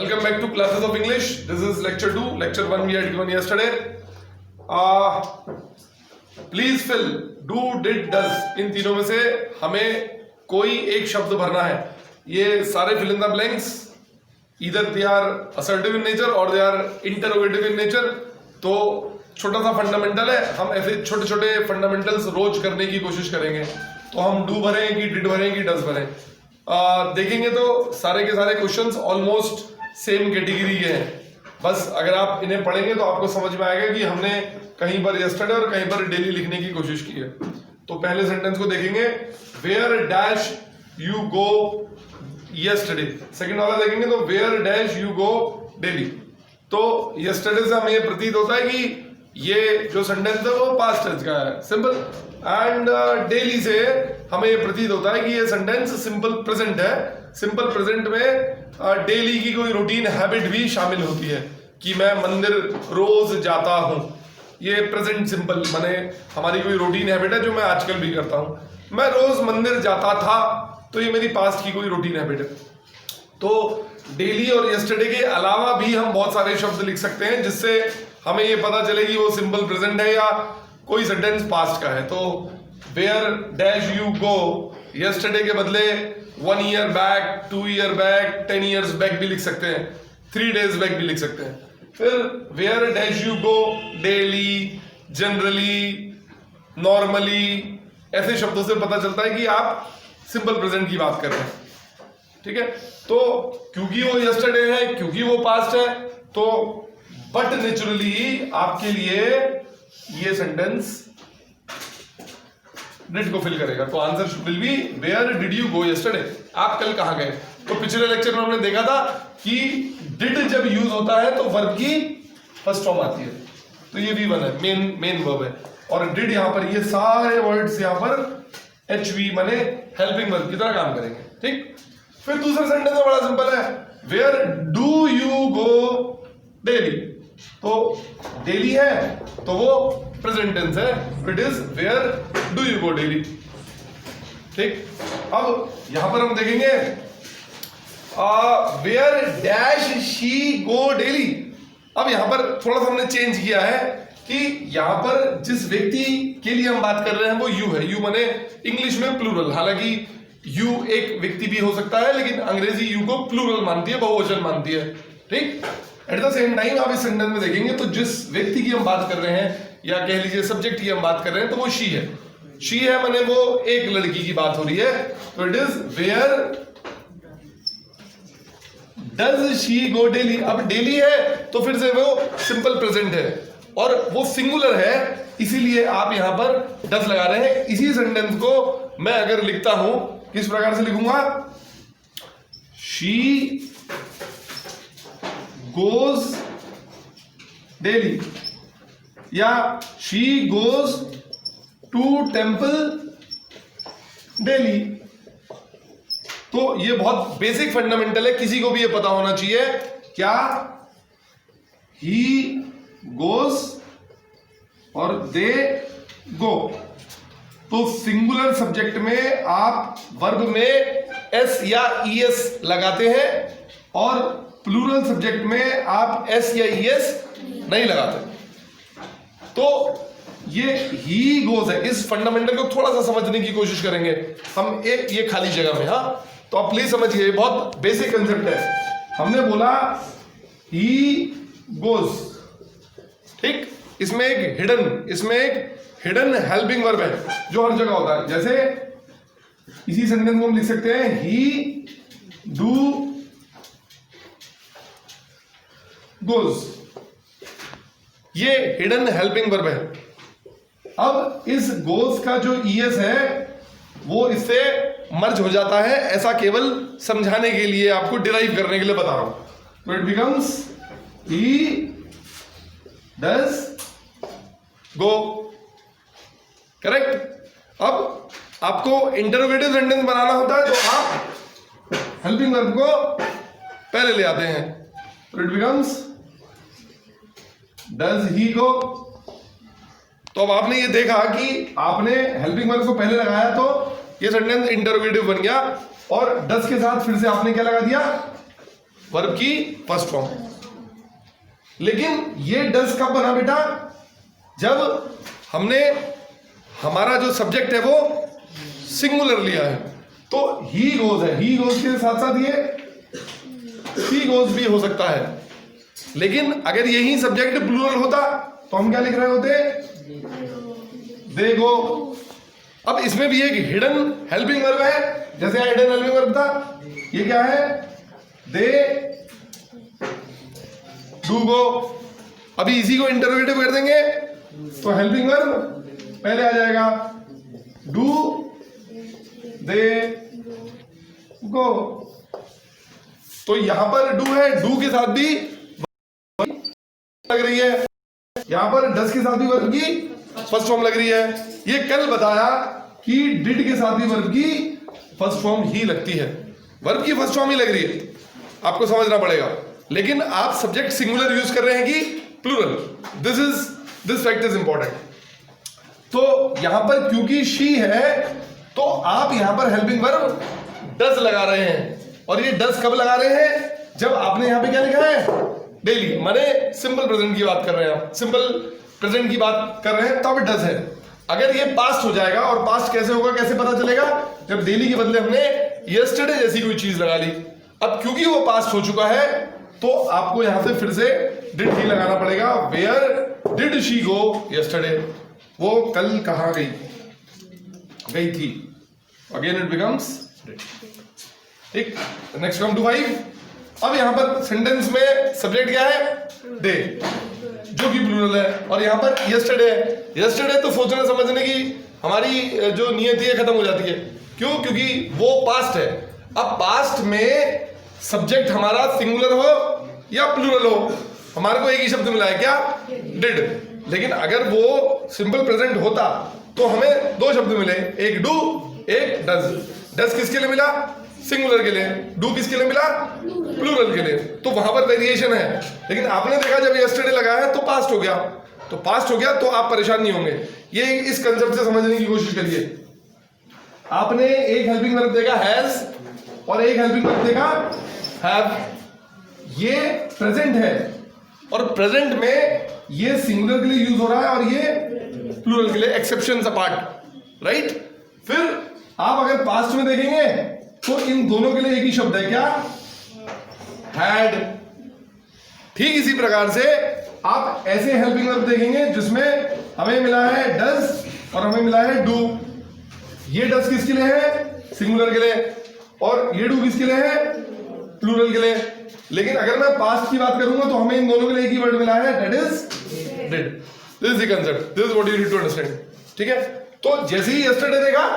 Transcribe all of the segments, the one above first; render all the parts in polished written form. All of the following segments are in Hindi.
Welcome back to classes of English. This is lecture 2. Lecture 1 we had given yesterday. Please fill do, did, does. इन तीनों में से हमें कोई एक शब्द भरना है. ये सारे fill in the blanks either they are assertive in nature or they are interrogative in nature. तो छोटा सा फंडामेंटल है, हम ऐसे छोटे छोटे फंडामेंटल्स रोज करने की कोशिश करेंगे. तो हम डू भरें कि डिड भरें कि डज भरें. देखेंगे तो सारे के सारे क्वेश्चंस ऑलमोस्ट सेम कैटेगरी के हैं. बस अगर आप इन्हें पढ़ेंगे तो आपको समझ में आएगा कि हमने कहीं पर यस्टरडे और कहीं पर डेली लिखने की कोशिश की है. तो पहले सेंटेंस को देखेंगे, where dash you go yesterday. Second वाला देखेंगे तो where dash you go daily. तो यस्टरडे से हमें ये प्रतीत होता है कि ये जो सेंटेंस है वो पास्ट टेंस का है, सिंपल. एंड डेली से हमें ये प्रतीत होता है कि ये सेंटेंस सिंपल प्रेजेंट है. सिंपल प्रेजेंट में डेली की कोई रूटीन हैबिट भी शामिल होती है कि मैं मंदिर रोज जाता हूं. ये प्रेजेंट सिंपल माने हमारी कोई रूटीन हैबिट है जो मैं आजकल भी करता हूं. मैं रोज मंदिर जाता था, तो ये मेरी पास्ट की कोई रूटीन हैबिट है. तो डेली और यस्टरडे के अलावा भी हम बहुत सारे शब्द लिख सकते हैं जिससे हमें ये पता चले कि वो सिंपल प्रेजेंट है या कोई सेंटेंस पास्ट का है. तो where dash you go yesterday के बदले 1 year back, 2 year back, 10 years back भी लिख सकते हैं, 3 डेज बैक भी लिख सकते हैं. फिर where dash you go daily, generally, normally, ऐसे शब्दों से पता चलता है कि आप सिंपल प्रेजेंट की बात कर रहे हैं. ठीक है. तो क्योंकि वो यस्टरडे है, क्योंकि वो पास्ट है, तो बट नेचुरली आपके लिए ये सेंटेंस डिड को फिल करेगा. तो answer will be where did you go yesterday. आप कल कहां गए. तो पिछले लेक्चर में हमने देखा था कि डिड जब यूज होता है तो वर्ब की फर्स्ट फॉर्म आती है. तो ये V1 है, मेन वर्ब है. और डिड यहां पर ये सारे वर्ड्स यहां पर HV माने हेल्पिंग वर्ब की तरह काम करेंगे. ठीक. फिर दूसरा सेंटेंस बड़ा सिंपल है, where do you go daily. तो डेली है तो वो प्रेजेंट टेंस है. It is where do you go daily. ठीक. अब यहां पर हम देखेंगे where dash she go daily. अब यहां पर थोड़ा सा हमने चेंज किया है कि यहां पर जिस व्यक्ति के लिए हम बात कर रहे हैं वो यू है. यू माने इंग्लिश में प्लूरल. हालांकि यू एक व्यक्ति भी हो सकता है लेकिन अंग्रेजी यू को प्लूरल मानती है, बहुवचन मानती है. ठीक. एट द सेम टाइम आप इस सेंटेंस में देखेंगे तो जिस व्यक्ति की हम बात कर रहे हैं या कह लीजिए सब्जेक्ट की हम बात कर रहे हैं तो वो शी है. शी है माने वो एक लड़की की बात हो रही है. तो it is where does she go daily. अब डेली है तो फिर से वो सिंपल प्रेजेंट है और वो सिंगुलर है, इसीलिए आप यहां पर डज लगा रहे हैं. इसी सेंटेंस को मैं अगर लिखता हूं किस प्रकार से लिखूंगा, शी गोज डेली या she goes to temple daily. तो ये बहुत बेसिक फंडामेंटल है, किसी को भी ये पता होना चाहिए. क्या ही गोज और दे गो. तो सिंगुलर सब्जेक्ट में आप वर्ब में एस या ईएस लगाते हैं और प्लूरल सब्जेक्ट में आप एस या ईएस नहीं लगाते. तो ये ही गोज है. इस फंडामेंटल को थोड़ा सा समझने की कोशिश करेंगे हम एक ये खाली जगह में. हाँ, तो आप प्लीज समझिए, बहुत बेसिक कंसेप्ट है. हमने बोला ही गोज. ठीक. इसमें एक हिडन हेल्पिंग वर्ब है जो हर जगह होता है. जैसे इसी सेंटेंस को हम लिख सकते हैं, ही डू गोज. ये हिडन हेल्पिंग वर्ब है. अब इस गोज का जो ईएस है वो इससे मर्ज हो जाता है. ऐसा केवल समझाने के लिए, आपको डिराइव करने के लिए बता रहा हूं. तो it becomes he does go. Correct. अब आपको इंटरोगेटिव सेंटेंस बनाना होता है तो आप हेल्पिंग वर्ब को पहले ले आते हैं. तो इट बिकम्स डज ही गो. तो अब आपने ये देखा कि आपने हेल्पिंग वर्ब को पहले लगाया तो ये सेंटेंस इंटरोगेटिव बन गया और डज के साथ फिर से आपने क्या लगा दिया, वर्ब की फर्स्ट फॉर्म। लेकिन ये डज कब बना बेटा? जब हमने हमारा जो सब्जेक्ट है वो सिंगुलर लिया है। तो ही गोज है, ही गोज के साथ साथ ये सी गोज भी हो सकता है। लेकिन अगर यही सब्जेक्ट प्लूरल होता तो हम क्या लिख रहे होते? दे गो। अब इसमें भी एक हिडन हेल्पिंग वर्ब है, जैसे यहाँ हिडन हेल्पिंग वर्ब था, ये क्या है? They do go. अभी इसी को इंटरोगेटिव कर देंगे तो हेल्पिंग वर्ब पहले आ जाएगा, डू दे गो। तो यहां पर डू है, डू के साथ भी लग रही है, यहां पर डस के साथ भी वर्ब की फर्स्ट फॉर्म लग रही है। ये कल बताया कि डिड के साथ भी वर्ब की फर्स्ट फॉर्म ही लगती है, वर्ब की फर्स्ट फॉर्म ही लग रही है, आपको समझना पड़ेगा। लेकिन आप सब्जेक्ट सिंगुलर यूज कर रहे हैं कि plural, this fact is important. तो यहां पर क्योंकि शी है तो आप यहां पर हेल्पिंग वर्ब डज लगा रहे हैं। और ये डज कब लगा रहे हैं? जब आपने यहां पे क्या लिखा है? डेली, माने सिंपल प्रेजेंट की बात कर रहे हैं, आप सिंपल प्रेजेंट की बात कर रहे हैं तब डज है। अगर ये पास्ट हो जाएगा, और पास्ट कैसे होगा, कैसे पता चलेगा? जब डेली के बदले हमने यस्टरडे जैसी कोई चीज लगा ली। अब क्योंकि वो पास्ट हो चुका है तो आपको यहां से फिर से डिड ही लगाना पड़ेगा। Where did she go yesterday? वो कल कहां गई थी। Again it becomes did. ठीक, नेक्स्ट कम टू 5। अब यहां पर सेंटेंस में सब्जेक्ट क्या है? डे, जो कि प्लूरल है, और यहां पर यस्टरडे है। यस्टरडे तो सोचने समझने की हमारी जो नियत है खत्म हो जाती है। क्यों? क्योंकि वो पास्ट है। अब पास्ट में सब्जेक्ट हमारा सिंगुलर हो या प्लूरल हो, हमारे को एक ही शब्द मिला है, क्या? डिड। लेकिन अगर वो सिंपल प्रेजेंट होता तो हमें दो शब्द मिले, एक डू एक डज। डज किसके लिए मिला? सिंगुलर के लिए। डू किसके लिए मिला? प्लूरल के लिए। तो वहां पर वेरिएशन है। लेकिन आपने देखा जब यस्टरडे लगा है तो पास्ट हो गया, तो पास्ट हो गया तो आप परेशान नहीं होंगे। ये इस कंसेप्ट से समझने की कोशिश करिए। आपने एक हेल्पिंग वर्ब देखा हैज और एक हेल्पिंग वर्ब देखा हैव। ये प्रेजेंट है और प्रेजेंट में ये सिंगुलर के लिए यूज हो रहा है और ये प्लूरल के लिए, एक्सेप्शंस अपार्ट, राइट? फिर आप अगर पास्ट में देखेंगे तो इन दोनों के लिए एक ही शब्द है, क्या? हैड। ठीक इसी प्रकार से आप ऐसे हेल्पिंग वर्ब देखेंगे जिसमें हमें मिला है डज और हमें मिला है डू। ये डज किसके लिए है? सिंगुलर के लिए। और ये डू किसके लिए है? प्लूरल के लिए। लेकिन अगर मैं पास्ट की बात करूंगा तो हमें इन दोनों के लिए एक ही वर्ड मिला है, that is did. This is the concept, this is what you need to understand. ठीक है, तो जैसे ही यस्टरडे देखा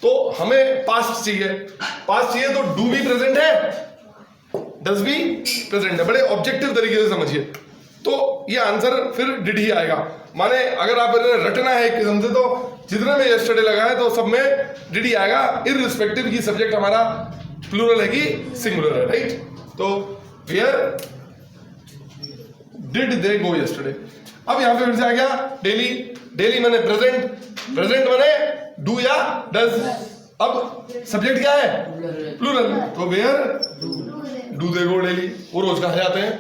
तो हमें पास्ट चाहिए, पास्ट चाहिए तो डू भी प्रेजेंट है, डज भी प्रेजेंट है। बड़े ऑब्जेक्टिव तरीके से समझिए तो ये आंसर फिर डिड ही आएगा। माने अगर आप रटना है एक किस्म से तो जितने में यस्टरडे लगा है तो सब में डिड ही आएगा, इररिस्पेक्टिव की सब्जेक्ट हमारा प्लूरल है कि सिंगुलर है, राइट? तो where did they go yesterday. अब यहां पे फिर से आ गया डेली। डेली माने प्रेजेंट, प्रेजेंट माने डू या डज। अब सब्जेक्ट क्या है? प्लूरल। तो where do they go daily, वो रोज कहा जाते हैं।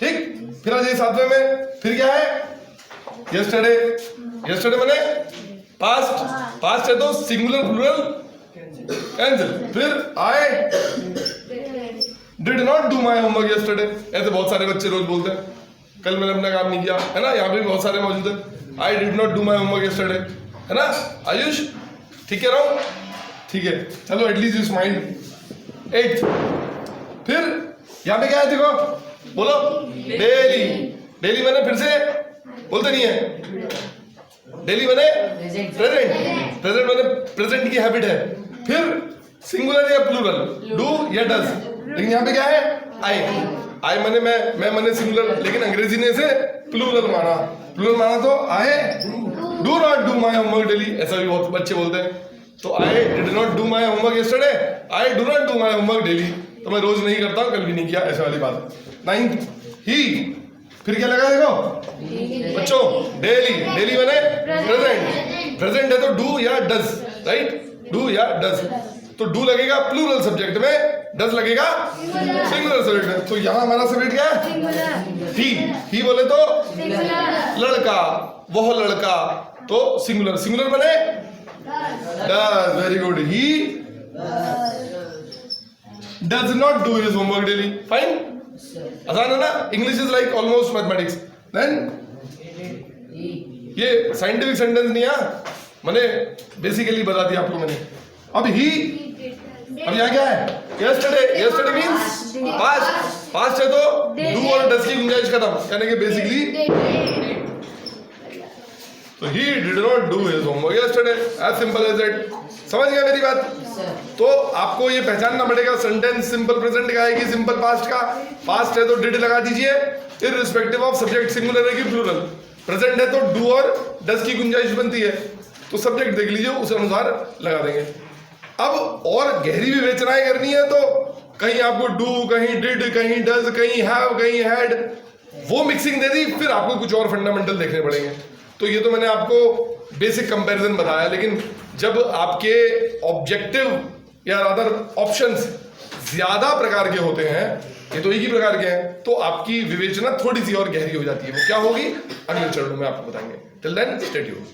ठीक, फिर आ जाइए सातवें में, फिर क्या है? यस्टरडे। यस्टरडे माने पास्ट, पास्ट है तो सिंगुलर प्लूरल कैंसिल। फिर I did not do my homework yesterday. ऐसे बहुत सारे बच्चे रोज बोलते हैं, कल मैंने अपना काम नहीं किया, है ना? यहाँ पे भी बहुत सारे मौजूद है। I did not do my homework yesterday, है ना आयुष? ठीक है रहो, ठीक है, चलो एटलीस्ट यू स्माइल। 8th, फिर यहाँ पे क्या है देखो, बोलो डेली। डेली मैंने फिर से बोलते नहीं है, डेली मैंने प्रेजेंट, प्रेजेंट मैंने प्रेजेंट की हैबिट है। फिर सिंगुलर या प्लूरल, डू या डज। लेकिन यहाँ पे क्या है? आई। आई मैंने मैं मैंने सिंगुलर, लेकिन अंग्रेजी ने इसे प्लूरल माना। प्लूरल माना तो I do not do my homework daily, ऐसा भी बहुत बच्चे बोलते हैं। तो I did not do my homework yesterday, I do not do my homework daily. तो मैं रोज नहीं करता, कल भी नहीं किया, ऐसे वाली बात। 9th, ही। फिर क्या लगा देखो बच्चों, डेली। डेली मैंने प्रेजेंट, प्रेजेंट है तो डू या डज, राइट? डू या डज। तो डू लगेगा प्लूरल सब्जेक्ट में डज लगेगा सिंगुलर सब्जेक्ट। तो यहाँ हमारा सब्जेक्ट क्या है? ही बोले तो लड़का, वह लड़का, तो सिंगुलर, सिंगुलर बने does. Very good. He does not do his homework daily. Fine, आसान है ना? English is like almost mathematics. Then ये साइंटिफिक सेंटेंस नहीं है, मैंने बेसिकली बता दिया आपको मैंने। अब ही, अब यहाँ क्या है? Yesterday, yesterday means past, past है तो डू और डज की गुंजाइश खत्म, यानी कि बेसिकली तो he did not do his homework yesterday, as simple as it. समझ गया मेरी बात? तो आपको ये पहचानना पड़ेगा सेंटेंस सिंपल प्रेजेंट का है कि सिंपल पास्ट का। पास्ट है तो डिड लगा दीजिए, इररिस्पेक्टिव ऑफ सब्जेक्ट सिंगुलर है कि प्लूरल। प्रेजेंट है तो डू और डज की गुंजाइश बनती है, तो सब्जेक्ट देख लीजिए, उस अनुसार लगा देंगे। अब और गहरी विवेचनाएं करनी है तो कहीं आपको डू, कहीं डिड, कहीं डज, कहीं हैव, कहीं हैड, वो मिक्सिंग दे दी, फिर आपको कुछ और फंडामेंटल देखने पड़ेंगे। तो ये तो मैंने आपको बेसिक कंपैरिजन बताया, लेकिन जब आपके ऑब्जेक्टिव या अदर ऑप्शंस ज्यादा प्रकार के होते हैं, ये तो एक ही प्रकार के हैं, तो आपकी विवेचना थोड़ी सी और गहरी हो जाती है। वो क्या होगी अगले चरणों में आपको बताएंगे। Till then stay tuned.